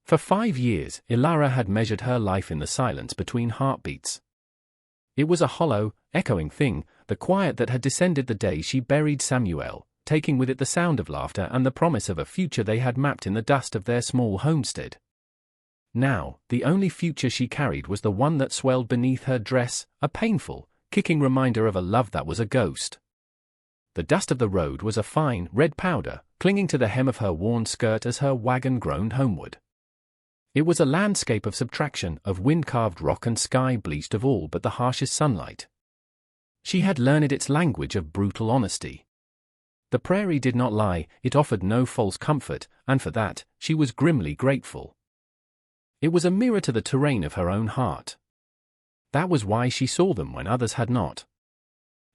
For 5 years, Ilara had measured her life in the silence between heartbeats. It was a hollow, echoing thing, the quiet that had descended the day she buried Samuel, taking with it the sound of laughter and the promise of a future they had mapped in the dust of their small homestead. Now, the only future she carried was the one that swelled beneath her dress, a painful, kicking reminder of a love that was a ghost. The dust of the road was a fine, red powder, clinging to the hem of her worn skirt as her wagon groaned homeward. It was a landscape of subtraction, of wind-carved rock and sky bleached of all but the harshest sunlight. She had learned its language of brutal honesty. The prairie did not lie, it offered no false comfort, and for that, she was grimly grateful. It was a mirror to the terrain of her own heart. That was why she saw them when others had not.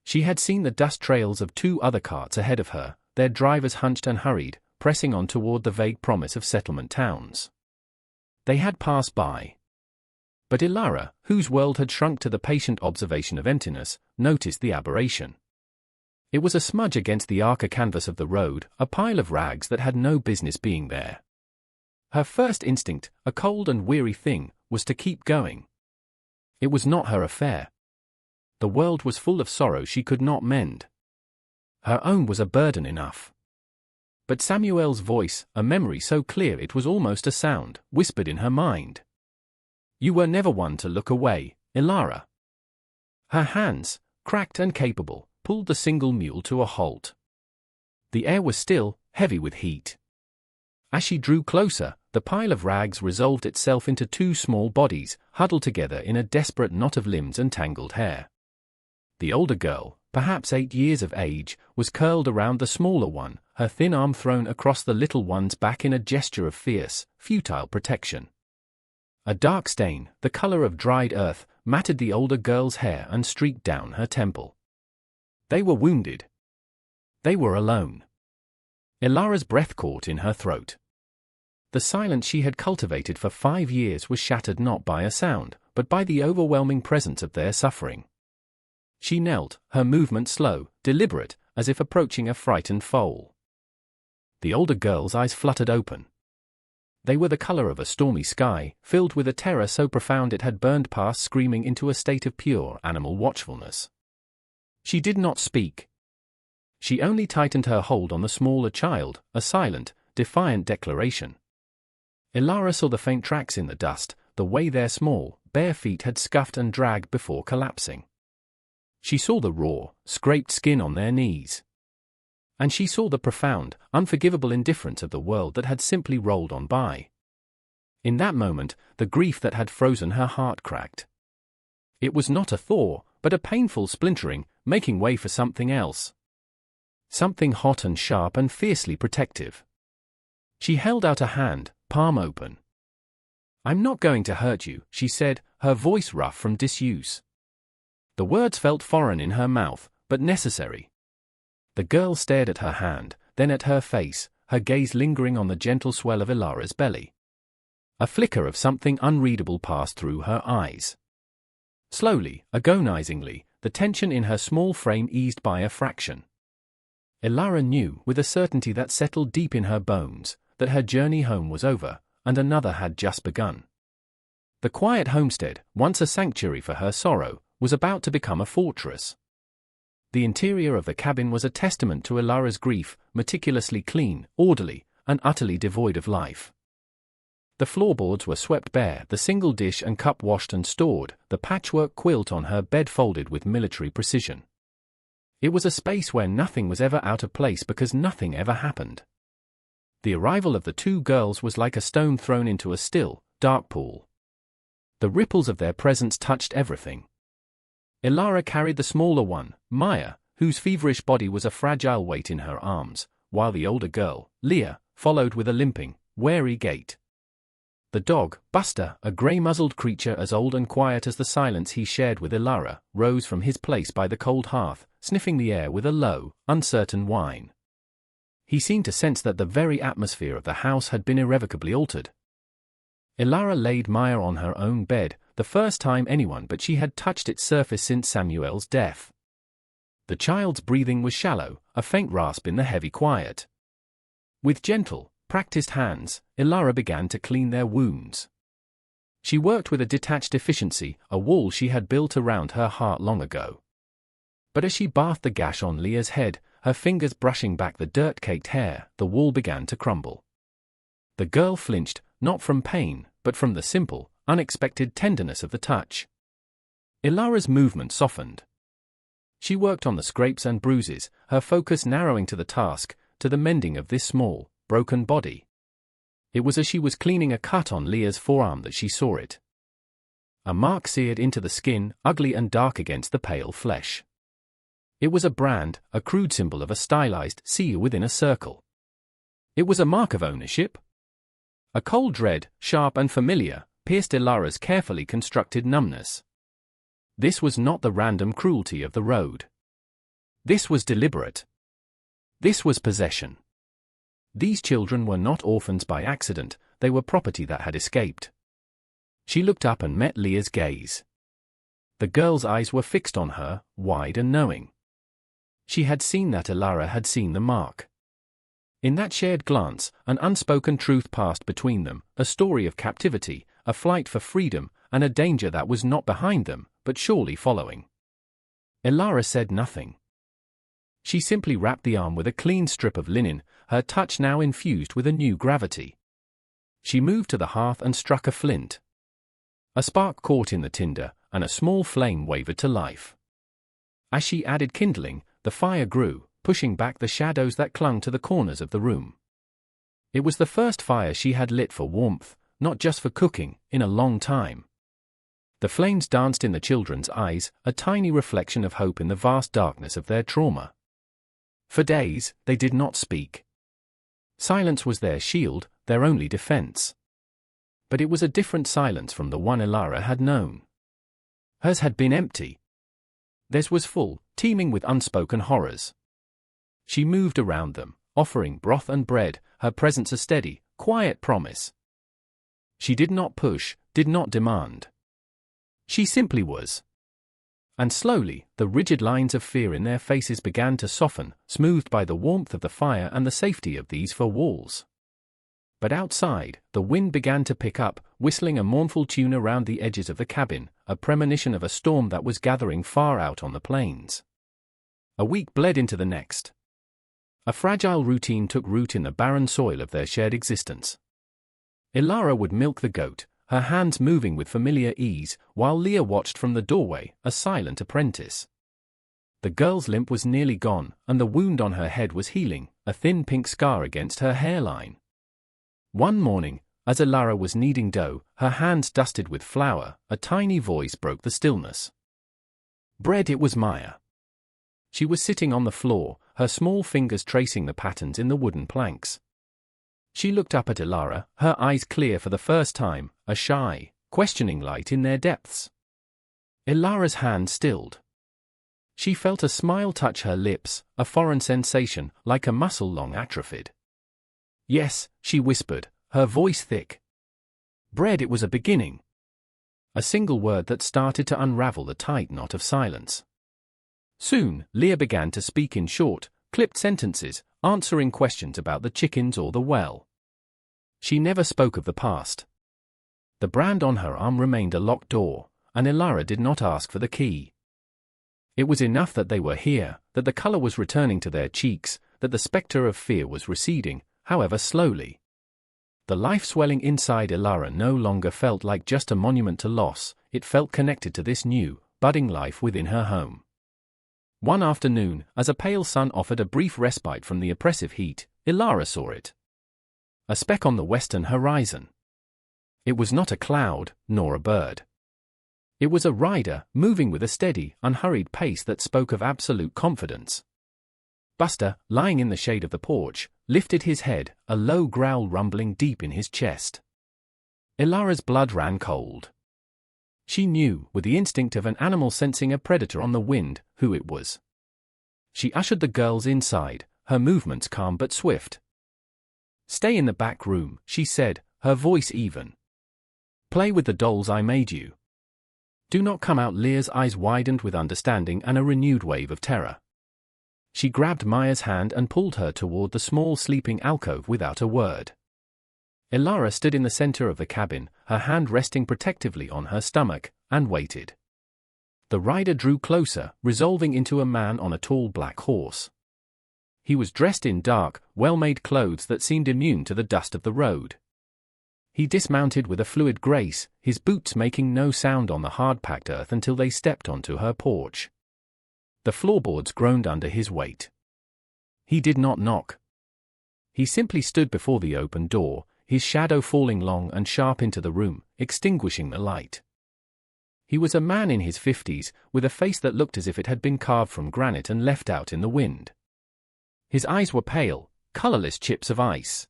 She had seen the dust trails of 2 other carts ahead of her, their drivers hunched and hurried, pressing on toward the vague promise of settlement towns. They had passed by. But Ilara, whose world had shrunk to the patient observation of emptiness, noticed the aberration. It was a smudge against the arca canvas of the road, a pile of rags that had no business being there. Her first instinct, a cold and weary thing, was to keep going. It was not her affair. The world was full of sorrow she could not mend. Her own was a burden enough. But Samuel's voice, a memory so clear it was almost a sound, whispered in her mind. You were never one to look away, Ilara. Her hands, cracked and capable, pulled the single mule to a halt. The air was still, heavy with heat. As she drew closer, the pile of rags resolved itself into 2 small bodies, huddled together in a desperate knot of limbs and tangled hair. The older girl, perhaps 8 years of age, was curled around the smaller one, her thin arm thrown across the little one's back in a gesture of fierce, futile protection. A dark stain, the color of dried earth, matted the older girl's hair and streaked down her temple. They were wounded. They were alone. Ilara's breath caught in her throat. The silence she had cultivated for 5 years was shattered not by a sound, but by the overwhelming presence of their suffering. She knelt, her movement slow, deliberate, as if approaching a frightened foal. The older girl's eyes fluttered open. They were the color of a stormy sky, filled with a terror so profound it had burned past screaming into a state of pure animal watchfulness. She did not speak. She only tightened her hold on the smaller child, a silent, defiant declaration. Ilara saw the faint tracks in the dust, the way their small, bare feet had scuffed and dragged before collapsing. She saw the raw, scraped skin on their knees. And she saw the profound, unforgivable indifference of the world that had simply rolled on by. In that moment, the grief that had frozen her heart cracked. It was not a thaw, but a painful splintering, making way for something else. Something hot and sharp and fiercely protective. She held out a hand, palm open. I'm not going to hurt you, she said, her voice rough from disuse. The words felt foreign in her mouth, but necessary. The girl stared at her hand, then at her face, her gaze lingering on the gentle swell of Ilara's belly. A flicker of something unreadable passed through her eyes. Slowly, agonizingly, the tension in her small frame eased by a fraction. Ilara knew, with a certainty that settled deep in her bones, that her journey home was over, and another had just begun. The quiet homestead, once a sanctuary for her sorrow, was about to become a fortress. The interior of the cabin was a testament to Ilara's grief, meticulously clean, orderly, and utterly devoid of life. The floorboards were swept bare, the single dish and cup washed and stored, the patchwork quilt on her bed folded with military precision. It was a space where nothing was ever out of place because nothing ever happened. The arrival of the 2 girls was like a stone thrown into a still, dark pool. The ripples of their presence touched everything. Ilara carried the smaller one, Maya, whose feverish body was a fragile weight in her arms, while the older girl, Leah, followed with a limping, wary gait. The dog, Buster, a grey-muzzled creature as old and quiet as the silence he shared with Ilara, rose from his place by the cold hearth, sniffing the air with a low, uncertain whine. He seemed to sense that the very atmosphere of the house had been irrevocably altered. Ilara laid Maya on her own bed, the first time anyone but she had touched its surface since Samuel's death. The child's breathing was shallow, a faint rasp in the heavy quiet. With gentle, practiced hands, Ilara began to clean their wounds. She worked with a detached efficiency, a wall she had built around her heart long ago. But as she bathed the gash on Leah's head, her fingers brushing back the dirt-caked hair, the wall began to crumble. The girl flinched, not from pain, but from the simple, unexpected tenderness of the touch. Ilara's movement softened. She worked on the scrapes and bruises, her focus narrowing to the task, to the mending of this small, broken body. It was as she was cleaning a cut on Leah's forearm that she saw it. A mark seared into the skin, ugly and dark against the pale flesh. It was a brand, a crude symbol of a stylized seal within a circle. It was a mark of ownership. A cold dread, sharp and familiar, pierced Ilara's carefully constructed numbness. This was not the random cruelty of the road. This was deliberate. This was possession. These children were not orphans by accident, they were property that had escaped. She looked up and met Leah's gaze. The girl's eyes were fixed on her, wide and knowing. She had seen that Ilara had seen the mark. In that shared glance, an unspoken truth passed between them, a story of captivity, a flight for freedom, and a danger that was not behind them, but surely following. Ilara said nothing. She simply wrapped the arm with a clean strip of linen, her touch now infused with a new gravity. She moved to the hearth and struck a flint. A spark caught in the tinder, and a small flame wavered to life. As she added kindling, the fire grew, pushing back the shadows that clung to the corners of the room. It was the first fire she had lit for warmth, not just for cooking, in a long time. The flames danced in the children's eyes, a tiny reflection of hope in the vast darkness of their trauma. For days, they did not speak. Silence was their shield, their only defense. But it was a different silence from the one Ilara had known. Hers had been empty. Theirs was full, teeming with unspoken horrors. She moved around them, offering broth and bread, her presence a steady, quiet promise. She did not push, did not demand. She simply was. And slowly, the rigid lines of fear in their faces began to soften, smoothed by the warmth of the fire and the safety of these four walls. But outside, the wind began to pick up, whistling a mournful tune around the edges of the cabin, a premonition of a storm that was gathering far out on the plains. A week bled into the next. A fragile routine took root in the barren soil of their shared existence. Ilara would milk the goat, her hands moving with familiar ease, while Leah watched from the doorway, a silent apprentice. The girl's limp was nearly gone, and the wound on her head was healing, a thin pink scar against her hairline. One morning, as Ilara was kneading dough, her hands dusted with flour, a tiny voice broke the stillness. Bread. It was Maya. She was sitting on the floor, her small fingers tracing the patterns in the wooden planks. She looked up at Ilara, her eyes clear for the first time, a shy, questioning light in their depths. Ilara's hand stilled. She felt a smile touch her lips, a foreign sensation, like a muscle long atrophied. Yes, she whispered, her voice thick. Bread. It was a beginning. A single word that started to unravel the tight knot of silence. Soon, Leah began to speak in short, clipped sentences, answering questions about the chickens or the well. She never spoke of the past. The brand on her arm remained a locked door, and Ilara did not ask for the key. It was enough that they were here, that the color was returning to their cheeks, that the specter of fear was receding, however slowly. The life swelling inside Ilara no longer felt like just a monument to loss, it felt connected to this new, budding life within her home. One afternoon, as a pale sun offered a brief respite from the oppressive heat, Ilara saw it. A speck on the western horizon. It was not a cloud, nor a bird. It was a rider, moving with a steady, unhurried pace that spoke of absolute confidence. Buster, lying in the shade of the porch, lifted his head, a low growl rumbling deep in his chest. Ilara's blood ran cold. She knew, with the instinct of an animal sensing a predator on the wind, who it was. She ushered the girls inside, her movements calm but swift. "Stay in the back room," she said, her voice even. "Play with the dolls I made you. Do not come out." Leah's eyes widened with understanding and a renewed wave of terror. She grabbed Maya's hand and pulled her toward the small sleeping alcove without a word. Ilara stood in the center of the cabin, her hand resting protectively on her stomach, and waited. The rider drew closer, resolving into a man on a tall black horse. He was dressed in dark, well-made clothes that seemed immune to the dust of the road. He dismounted with a fluid grace, his boots making no sound on the hard-packed earth until they stepped onto her porch. The floorboards groaned under his weight. He did not knock. He simply stood before the open door, his shadow falling long and sharp into the room, extinguishing the light. He was a man in his 50s, with a face that looked as if it had been carved from granite and left out in the wind. His eyes were pale, colorless chips of ice.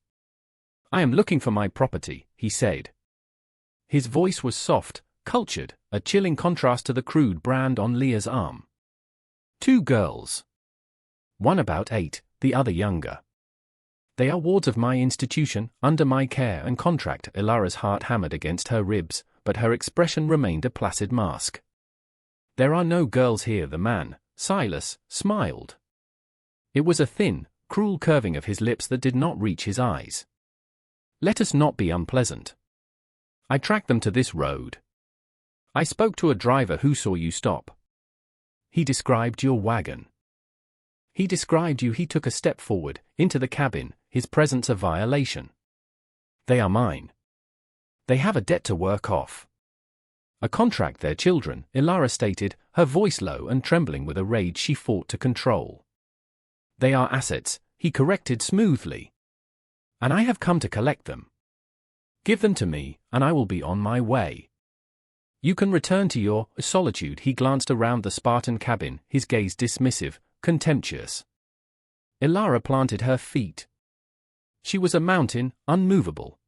"I am looking for my property," he said. His voice was soft, cultured, a chilling contrast to the crude brand on Leah's arm. "Two girls. One about 8, the other younger. They are wards of my institution, under my care and contract." Ilara's heart hammered against her ribs, but her expression remained a placid mask. "There are no girls here." The man, Silas, smiled. It was a thin, cruel curving of his lips that did not reach his eyes. "Let us not be unpleasant. I tracked them to this road. I spoke to a driver who saw you stop. He described your wagon. He described you." He took a step forward, into the cabin, his presence a violation. "They are mine. They have a debt to work off. A contract their children," Ilara stated, her voice low and trembling with a rage she fought to control. "They are assets," he corrected smoothly. "And I have come to collect them. Give them to me, and I will be on my way. You can return to your solitude." He glanced around the Spartan cabin, his gaze dismissive, contemptuous. Ilara planted her feet. She was a mountain, unmovable.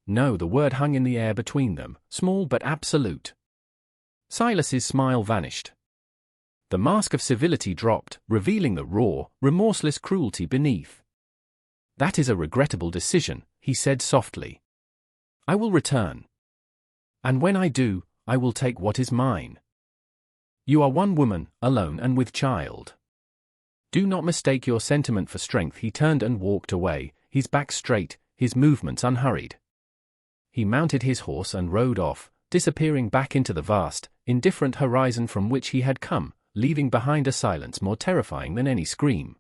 No, the word hung in the air between them, small but absolute. Silas's smile vanished. The mask of civility dropped, revealing the raw, remorseless cruelty beneath. "That is a regrettable decision," he said softly. "I will return. And when I do, I will take what is mine. You are one woman, alone and with child. Do not mistake your sentiment for strength." He turned and walked away, his back straight, his movements unhurried. He mounted his horse and rode off, disappearing back into the vast, indifferent horizon from which he had come, leaving behind a silence more terrifying than any scream.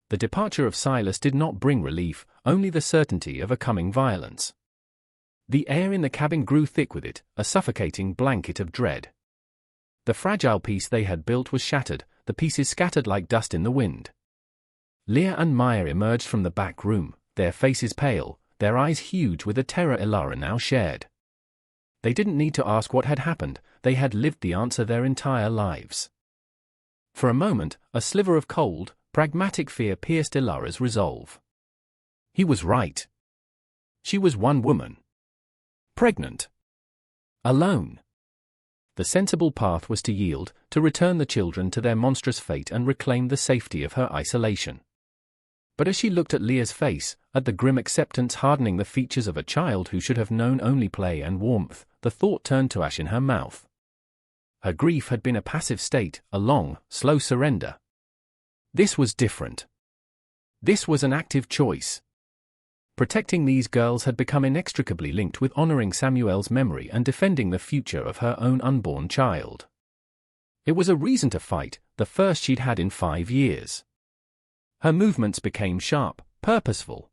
The departure of Silas did not bring relief, only the certainty of a coming violence. The air in the cabin grew thick with it, a suffocating blanket of dread. The fragile peace they had built was shattered, the pieces scattered like dust in the wind. Leah and Maya emerged from the back room, their faces pale, their eyes huge with the terror Ilara now shared. They didn't need to ask what had happened, they had lived the answer their entire lives. For a moment, a sliver of cold, pragmatic fear pierced Ilara's resolve. He was right. She was one woman. Pregnant. Alone. The sensible path was to yield, to return the children to their monstrous fate and reclaim the safety of her isolation. But as she looked at Leah's face, at the grim acceptance hardening the features of a child who should have known only play and warmth, the thought turned to ash in her mouth. Her grief had been a passive state, a long, slow surrender. This was different. This was an active choice. Protecting these girls had become inextricably linked with honoring Samuel's memory and defending the future of her own unborn child. It was a reason to fight, the first she'd had in 5 years. Her movements became sharp, purposeful.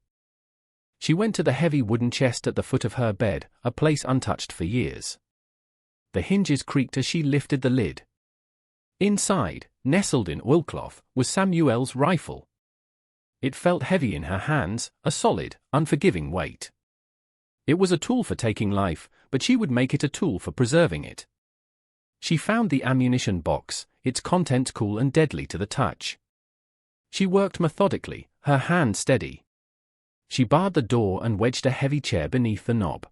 She went to the heavy wooden chest at the foot of her bed, a place untouched for years. The hinges creaked as she lifted the lid. Inside, nestled in oilcloth, was Samuel's rifle. It felt heavy in her hands, a solid, unforgiving weight. It was a tool for taking life, but she would make it a tool for preserving it. She found the ammunition box, its contents cool and deadly to the touch. She worked methodically, her hand steady. She barred the door and wedged a heavy chair beneath the knob.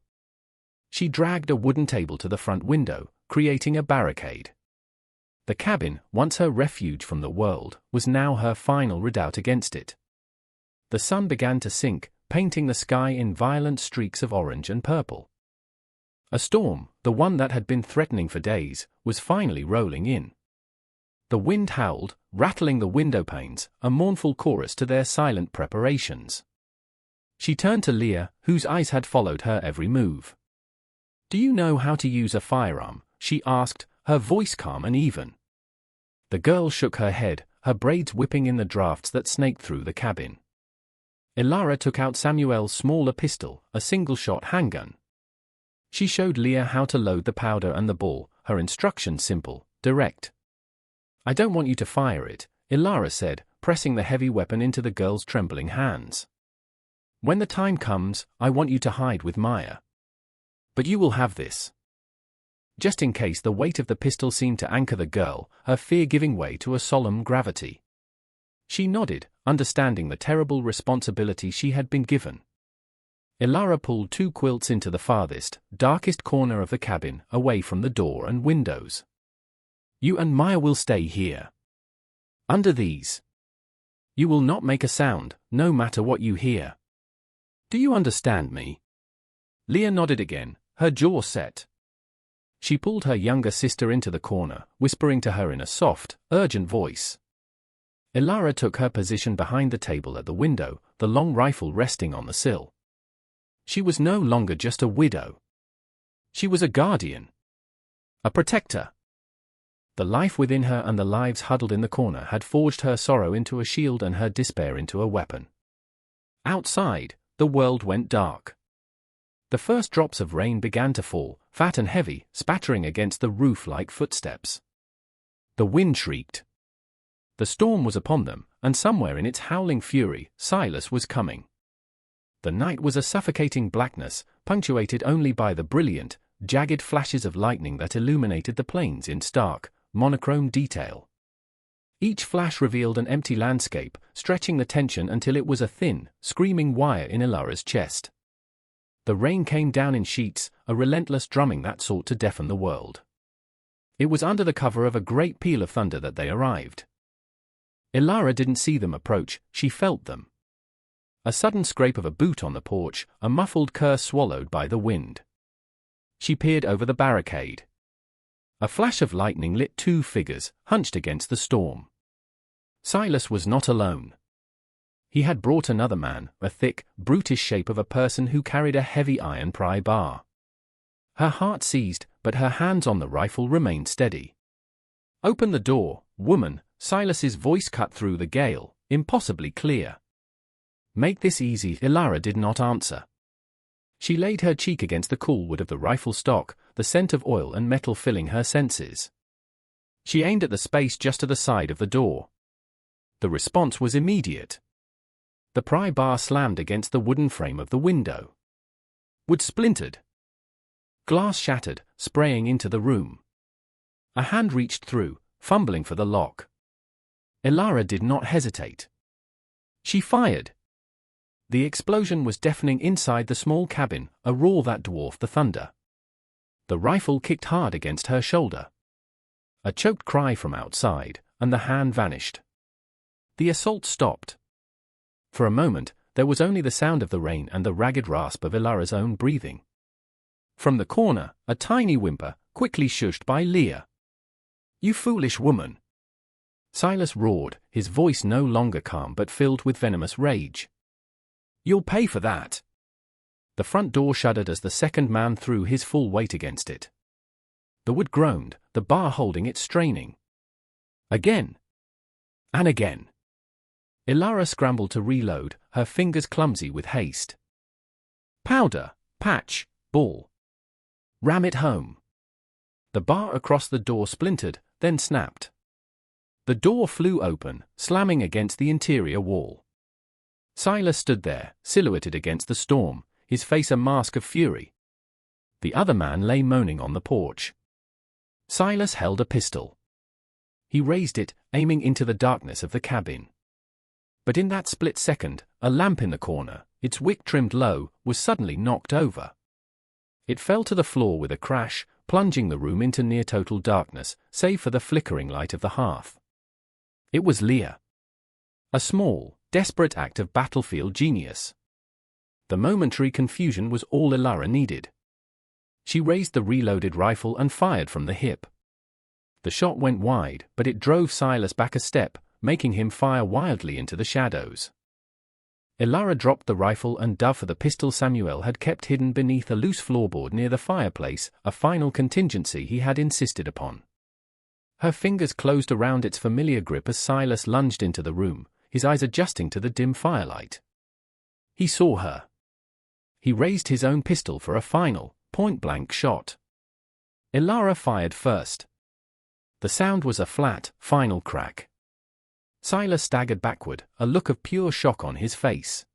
She dragged a wooden table to the front window, creating a barricade. The cabin, once her refuge from the world, was now her final redoubt against it. The sun began to sink, painting the sky in violent streaks of orange and purple. A storm, the one that had been threatening for days, was finally rolling in. The wind howled, rattling the window panes, a mournful chorus to their silent preparations. She turned to Leah, whose eyes had followed her every move. "Do you know how to use a firearm?" she asked, her voice calm and even. The girl shook her head, her braids whipping in the drafts that snaked through the cabin. Ilara took out Samuel's smaller pistol, a single-shot handgun. She showed Leah how to load the powder and the ball, her instructions simple, direct. "I don't want you to fire it," Ilara said, pressing the heavy weapon into the girl's trembling hands. "When the time comes, I want you to hide with Maya. But you will have this." Just in case, the weight of the pistol seemed to anchor the girl, her fear giving way to a solemn gravity. She nodded, understanding the terrible responsibility she had been given. Ilara pulled 2 quilts into the farthest, darkest corner of the cabin, away from the door and windows. "You and Maya will stay here. Under these. You will not make a sound, no matter what you hear. Do you understand me?" Leah nodded again, her jaw set. She pulled her younger sister into the corner, whispering to her in a soft, urgent voice. Ilara took her position behind the table at the window, the long rifle resting on the sill. She was no longer just a widow. She was a guardian. A protector. The life within her and the lives huddled in the corner had forged her sorrow into a shield and her despair into a weapon. Outside, the world went dark. The first drops of rain began to fall, fat and heavy, spattering against the roof like footsteps. The wind shrieked. The storm was upon them, and somewhere in its howling fury, Silas was coming. The night was a suffocating blackness, punctuated only by the brilliant, jagged flashes of lightning that illuminated the plains in stark, monochrome detail. Each flash revealed an empty landscape, stretching the tension until it was a thin, screaming wire in Ilara's chest. The rain came down in sheets, a relentless drumming that sought to deafen the world. It was under the cover of a great peal of thunder that they arrived. Ilara didn't see them approach, she felt them. A sudden scrape of a boot on the porch, a muffled curse swallowed by the wind. She peered over the barricade. A flash of lightning lit 2 figures, hunched against the storm. Silas was not alone. He had brought another man, a thick, brutish shape of a person who carried a heavy iron pry bar. Her heart seized, but her hands on the rifle remained steady. "Open the door, woman," Silas's voice cut through the gale, impossibly clear. "Make this easy." Ilara did not answer. She laid her cheek against the cool wood of the rifle stock, the scent of oil and metal filling her senses. She aimed at the space just to the side of the door. The response was immediate. The pry bar slammed against the wooden frame of the window. Wood splintered. Glass shattered, spraying into the room. A hand reached through, fumbling for the lock. Ilara did not hesitate. She fired. The explosion was deafening inside the small cabin, a roar that dwarfed the thunder. The rifle kicked hard against her shoulder. A choked cry from outside, and the hand vanished. The assault stopped. For a moment, there was only the sound of the rain and the ragged rasp of Ilara's own breathing. From the corner, a tiny whimper, quickly shushed by Leah. "You foolish woman!" Silas roared, his voice no longer calm but filled with venomous rage. "You'll pay for that!" The front door shuddered as the second man threw his full weight against it. The wood groaned, the bar holding it straining. Again. And again. Ilara scrambled to reload, her fingers clumsy with haste. Powder, patch, ball. Ram it home. The bar across the door splintered, then snapped. The door flew open, slamming against the interior wall. Silas stood there, silhouetted against the storm, his face a mask of fury. The other man lay moaning on the porch. Silas held a pistol. He raised it, aiming into the darkness of the cabin. But in that split second, a lamp in the corner, its wick trimmed low, was suddenly knocked over. It fell to the floor with a crash, plunging the room into near-total darkness, save for the flickering light of the hearth. It was Leah. A small, desperate act of battlefield genius. The momentary confusion was all Ilara needed. She raised the reloaded rifle and fired from the hip. The shot went wide, but it drove Silas back a step, making him fire wildly into the shadows. Ilara dropped the rifle and dove for the pistol Samuel had kept hidden beneath a loose floorboard near the fireplace, a final contingency he had insisted upon. Her fingers closed around its familiar grip as Silas lunged into the room, his eyes adjusting to the dim firelight. He saw her. He raised his own pistol for a final, point-blank shot. Ilara fired first. The sound was a flat, final crack. Silas staggered backward, a look of pure shock on his face.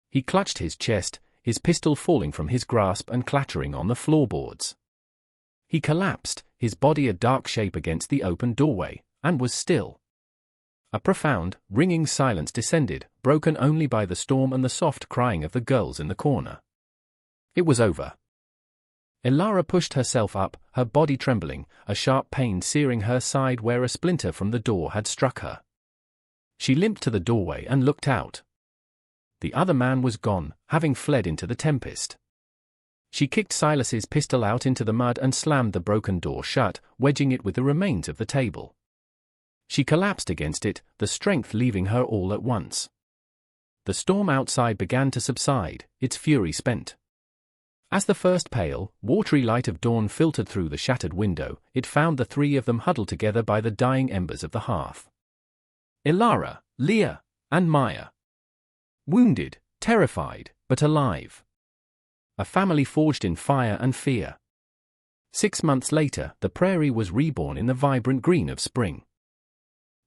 He clutched his chest, his pistol falling from his grasp and clattering on the floorboards. He collapsed, his body a dark shape against the open doorway, and was still. A profound, ringing silence descended, broken only by the storm and the soft crying of the girls in the corner. It was over. Ilara pushed herself up, her body trembling, a sharp pain searing her side where a splinter from the door had struck her. She limped to the doorway and looked out. The other man was gone, having fled into the tempest. She kicked Silas's pistol out into the mud and slammed the broken door shut, wedging it with the remains of the table. She collapsed against it, the strength leaving her all at once. The storm outside began to subside, its fury spent. As the first pale, watery light of dawn filtered through the shattered window, it found the three of them huddled together by the dying embers of the hearth. Ilara, Leah, and Maya. Wounded, terrified, but alive. A family forged in fire and fear. 6 months later, the prairie was reborn in the vibrant green of spring.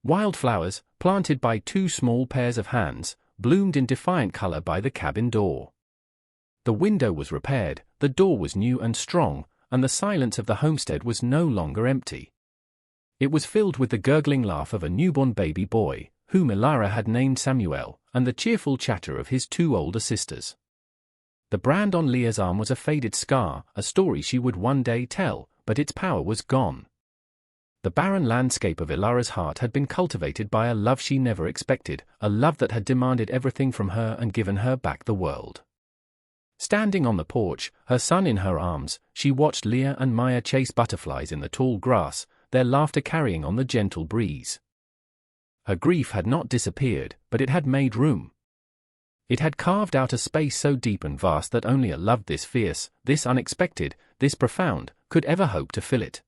Wildflowers, planted by 2 small pairs of hands, bloomed in defiant color by the cabin door. The window was repaired, the door was new and strong, and the silence of the homestead was no longer empty. It was filled with the gurgling laugh of a newborn baby boy, whom Ilara had named Samuel, and the cheerful chatter of his 2 older sisters. The brand on Leah's arm was a faded scar, a story she would one day tell, but its power was gone. The barren landscape of Ilara's heart had been cultivated by a love she never expected, a love that had demanded everything from her and given her back the world. Standing on the porch, her son in her arms, she watched Leah and Maya chase butterflies in the tall grass, their laughter carrying on the gentle breeze. Her grief had not disappeared, but it had made room. It had carved out a space so deep and vast that only a love this fierce, this unexpected, this profound, could ever hope to fill it.